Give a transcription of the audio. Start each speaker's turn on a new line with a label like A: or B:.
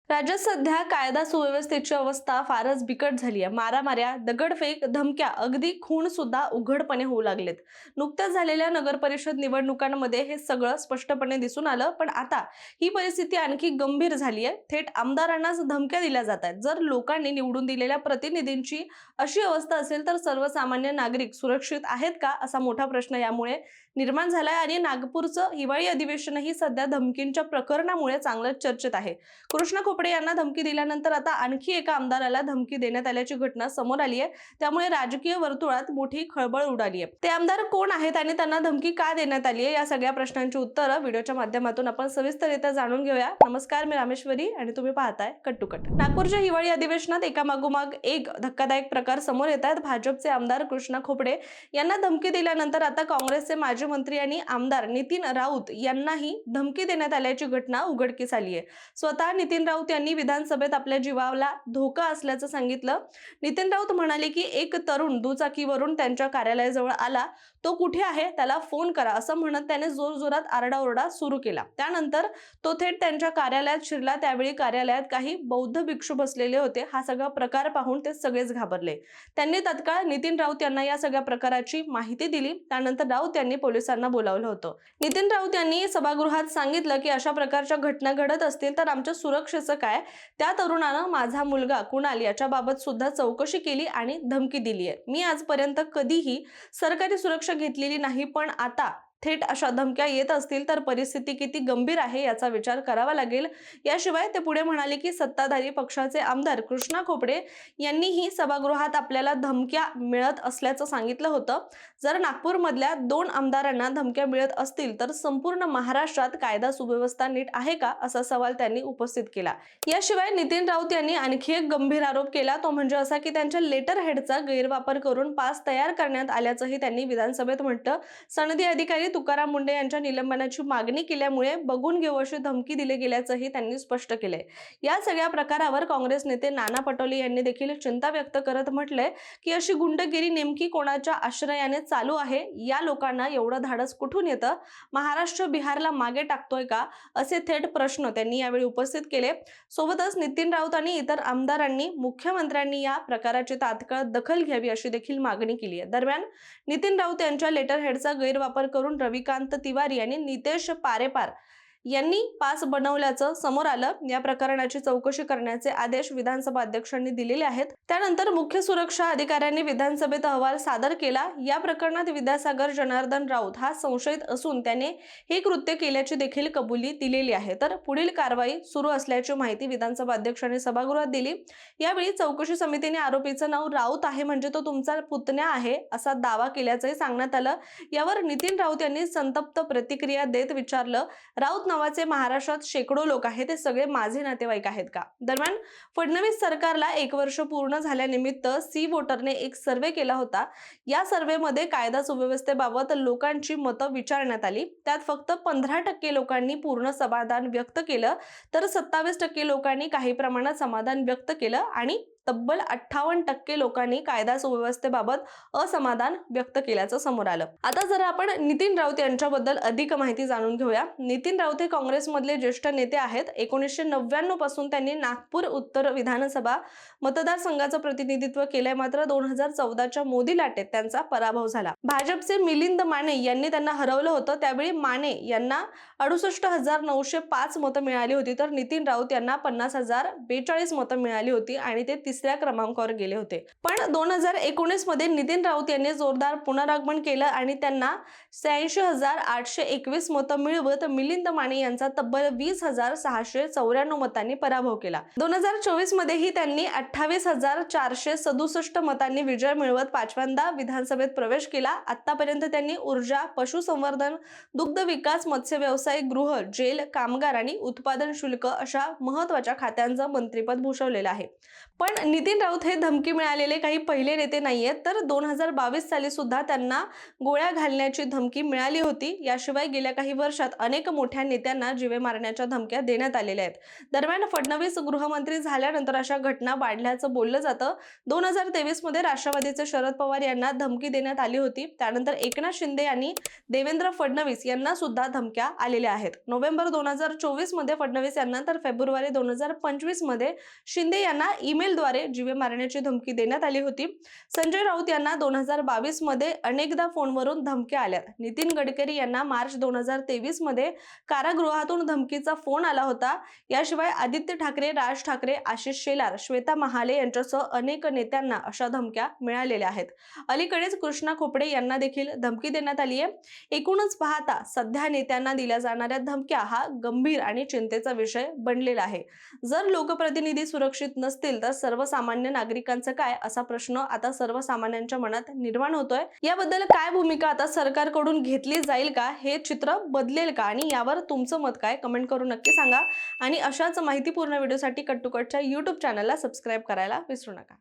A: राज्यात सध्या कायदा सुव्यवस्थेची अवस्था फारच बिकट झाली आहे। मारामाऱ्या, दगडफेक, धमक्या, अगदी खून सुद्धा उघडपणे होऊ लागलेत। नुकत्याच झालेल्या नगर परिषद निवडणुकांमध्ये हे सगळं स्पष्टपणे दिसून आलं, पण आता ही परिस्थिती आणखी गंभीर झाली आहे। थेट आमदारांनाच धमक्या दिल्या जात आहेत। जर लोकांनी निवडून दिलेल्या प्रतिनिधींची अशी अवस्था असेल तर सर्वसामान्य नागरिक सुरक्षित आहेत का, असा मोठा प्रश्न यामुळे निर्माण झालाय। आणि नागपूरचं हिवाळी अधिवेशनही सध्या धमकींच्या प्रकरणामुळे चांगलंच चर्चेत आहे। कृष्णा खोपडे यांना धमकी दिल्यानंतर आता आणखी एका आमदाराला धमकी देण्यात आल्याची घटना समोर आली आहे। त्यामुळे राजकीय वर्तुळात मोठी खळबळ उडाली आहे। ते आमदार कोण आहेत आणि त्यांना धमकी का देण्यात आली आहे, या सगळ्या प्रश्नांची उत्तरं व्हिडिओच्या माध्यमातून आपण सविस्तररित्या जाणून घेऊया। नमस्कार, मी रामेश्वरी आणि तुम्ही पाहताय कट टू कट। नागपूरच्या हिवाळी अधिवेशनात एकामागोमाग एक धक्कादायक प्रकार समोर येत आहेत। भाजपचे आमदार कृष्णा खोपडे यांना धमकी दिल्यानंतर आता काँग्रेसचे माजी मंत्री आणि आमदार नितीन राऊत यांनाही धमकी देण्यात आल्याची घटना उघडकीस आली आहे। स्वतः नितीन राऊत यांनी विधानसभेत आपल्या जीवाला धोका असल्याचं सांगितलं। नितीन राऊत म्हणाले की एक तरुण दुचाकीवरून त्यांच्या कार्यालयाजवळ आला, तो कुठे आहे त्याला फोन करा असं म्हणत त्याने जोरजोरात आरडाओरडा सुरू केला। त्यानंतर तो थेट त्यांच्या कार्यालयात शिरला। त्यावेळी कार्यालयात काही बौद्ध भिक्षू बसलेले होते। हा सगळा प्रकार पाहून ते सगळेच घाबरले। त्यांनी तत्काळ नितीन राऊत यांना या सगळ्या प्रकाराची माहिती दिली। त्यानंतर राऊत यांनी पोलिसांना बोलावलं होतं। नितीन राऊत यांनी सभागृहात सांगितलं की अशा प्रकारच्या घटना घडत असतील तर आमच्या सुरक्षेचं काय। त्या तरुणानं माझा मुलगा कुणाल याच्याबाबत सुद्धा चौकशी केली आणि धमकी दिली आहे। मी आजपर्यंत कधीही सरकारी सुरक्षा घेतलेली नाही, पण आता थेट अशा धमक्या येत असतील तर परिस्थिती किती गंभीर आहे याचा विचार करावा लागेल। याशिवाय ते पुढे म्हणाले की सत्ताधारी पक्षाचे आमदार कृष्णा खोपडे यांनीही सभागृहात आपल्याला धमक्या मिळत असल्याचं सांगितलं होतं। जर नागपूरमधल्या 2 आमदारांना धमक्या मिळत असतील तर संपूर्ण महाराष्ट्रात कायदा सुव्यवस्था नीट आहे का, असा सवाल त्यांनी उपस्थित केला। याशिवाय नितीन राऊत यांनी आणखी एक गंभीर आरोप केला, तो म्हणजे असा की त्यांच्या लेटर हेडचा गैरवापर करून पास तयार करण्यात आल्याचंही त्यांनी विधानसभेत म्हटलं। सनदी अधिकारी तुकाराम मुंडे यांच्या निलंबनाची मागणी केल्यामुळे बघून घेऊ अशी धमकी दिली गेल्याचंही त्यांनी स्पष्ट केलंय। या सगळ्या प्रकारावर काँग्रेस नेते नाना पटोले यांनी देखील चिंता व्यक्त करत म्हटलंय की अशी गुंडगिरी नेमकी कोणाच्या आश्रयाने चालू आहे। या लोकांना एवढं धाडस कुठून येतं, महाराष्ट्र बिहारला मागे टाकतोय का, असे थेट प्रश्न त्यांनी यावेळी उपस्थित केले। सोबतच नितीन राऊत आणि इतर आमदारांनी मुख्यमंत्र्यांनी या प्रकाराची तात्काळ दखल घ्यावी अशी देखील मागणी केली आहे। दरम्यान नितीन राऊत यांच्या लेटर हेडचा गैरवापर करून रविकांत तिवारी आणि नितेश पारेपार यांनी पास बनवल्याचं समोर आलं। या प्रकरणाची चौकशी करण्याचे आदेश विधानसभा अध्यक्षांनी दिलेले आहेत। त्यानंतर मुख्य सुरक्षा अधिकाऱ्यांनी विधानसभेत अहवाल सादर केला। या प्रकरणात विद्यासागर जनार्दन राऊत हा संशयित असून त्याने हे कृत्य केल्याची देखील कबुली दिलेली आहे। तर पुढील कारवाई सुरू असल्याची माहिती विधानसभा अध्यक्षांनी सभागृहात दिली। यावेळी चौकशी समितीने आरोपीचं नाव राऊत आहे, म्हणजे तो तुमचा पुतण्या आहे असा दावा केल्याचंही सांगण्यात आलं। यावर नितीन राऊत यांनी संतप्त प्रतिक्रिया देत विचारलं, राऊत नावाचे महाराष्ट्रात शेकडो लोक आहेत, ते सगळे माझे नातेवाईक आहेत का। दरम्यान फडणवीस सरकारला 1 वर्ष पूर्ण झाल्यानिमित्त सी वोटरने एक सर्वे केला होता। या सर्वेमध्ये कायदा सुव्यवस्थेबाबत लोकांची मतं विचारण्यात आली। त्यात फक्त 15% लोकांनी पूर्ण समाधान व्यक्त केलं, तर 27% लोकांनी काही प्रमाणात समाधान व्यक्त केलं आणि तब्बल 58% लोकांनी कायदा सुव्यवस्थेबाबत असमाधान व्यक्त केल्याचं समोर आलं। आता जर आपण नितीन राऊत यांच्याबद्दल अधिक माहिती जाणून घेऊया। नितीन राऊत हे काँग्रेसमधले ज्येष्ठ नेते आहेत। 1999 पासून त्यांनी नागपूर उत्तर विधानसभा मतदारसंघाचं प्रतिनिधित्व केलंय, मात्र 2014च्या मोदी लाटेत त्यांचा पराभव झाला। भाजपचे मिलिंद माने यांनी त्यांना हरवलं होतं। त्यावेळी माने यांना 68,905 मतं मिळाली होती, तर नितीन राऊत यांना 50,042 मतं मिळाली होती आणि ते 3ऱ्या क्रमांकावर गेले होते। पण 2019 मध्ये नितीन राऊत यांनी जोरदार पुनरागमन केलं आणि त्यांना 86,821 मतं मिळवत मिलिंद माने यांचा तब्बल 20,694 मतांनी पराभव केला। 2024 मध्येही त्यांनी 28,467 मतांनी विजय मिळवत 5व्यांदा विधानसभेत प्रवेश केला। आतापर्यंत त्यांनी ऊर्जा, पशुसंवर्धन, दुग्ध विकास, मत्स्य व्यवसाय, गृह, जेल, कामगार आणि उत्पादन शुल्क अशा महत्त्वाच्या खात्यांचं मंत्रिपद भूषवलेलं आहे। पण नितीन राऊत हे धमकी मिळालेले काही पहिले नेते नाहीयेत, तर 2022 साली सुद्धा त्यांना गोळ्या घालण्याची धमकी मिळाली होती. याशिवाय गेल्या काही वर्षात अनेक मोठ्या नेत्यांना जीवे मारण्याच्या धमक्या देण्यात आलेल्या आहेत. दरम्यान फडणवीस गृहमंत्री झाल्यानंतर अशा घटना वाढल्याचं बोललं जातं. 2023 मध्ये राष्ट्रवादीचे शरद पवार यांना धमकी देण्यात आली होती. त्यानंतर एकनाथ शिंदे आणि देवेंद्र फडणवीस यांना सुद्धा धमक्या आलेल्या आहेत. नोव्हेंबर 2024 मध्ये फडणवीस यांना तर फेब्रुवारी 2025 मध्ये शिंदे यांना ईमेलद्वारे जीवे मारण्याची धमकी देण्यात आली होती. संजय राऊत यांना 2022 मध्ये अनेकदा फोनवरून धमक्या आल्या. नितीन गडकरी यांना मार्च 2023 मध्ये कारागृहातून धमकीचा फोन आला होता. याशिवाय आदित्य ठाकरे, राज ठाकरे, आशिष शेलार, श्वेता महाले यांच्यासह अनेक नेत्यांना अशा धमक्या मिळालेल्या आहेत. अलीकडेच कृष्णा खोपडे यांना देखील धमकी देण्यात आली आहे. एकूणच पाहता सध्या नेत्यांना दिल्या जाणाऱ्या धमक्या हा गंभीर आणि चिंतेचा विषय बनलेला आहे. जर लोकप्रतिनिधी सुरक्षित नसतील तर सर्वसामान्य नागरिकांचं काय, असा प्रश्न आता सर्वसामान्यांच्या मनात निर्माण होतोय. याबद्दल काय भूमिका आता सरकारकडून घेतली जाईल का, हे चित्र बदलेल का, आणि यावर तुमचं मत काय, कमेंट करून नक्की सांगा. आणि अशाच माहितीपूर्ण व्हिडिओसाठी कट टू कटच्या YouTube चॅनलला सबस्क्राईब करायला विसरू नका.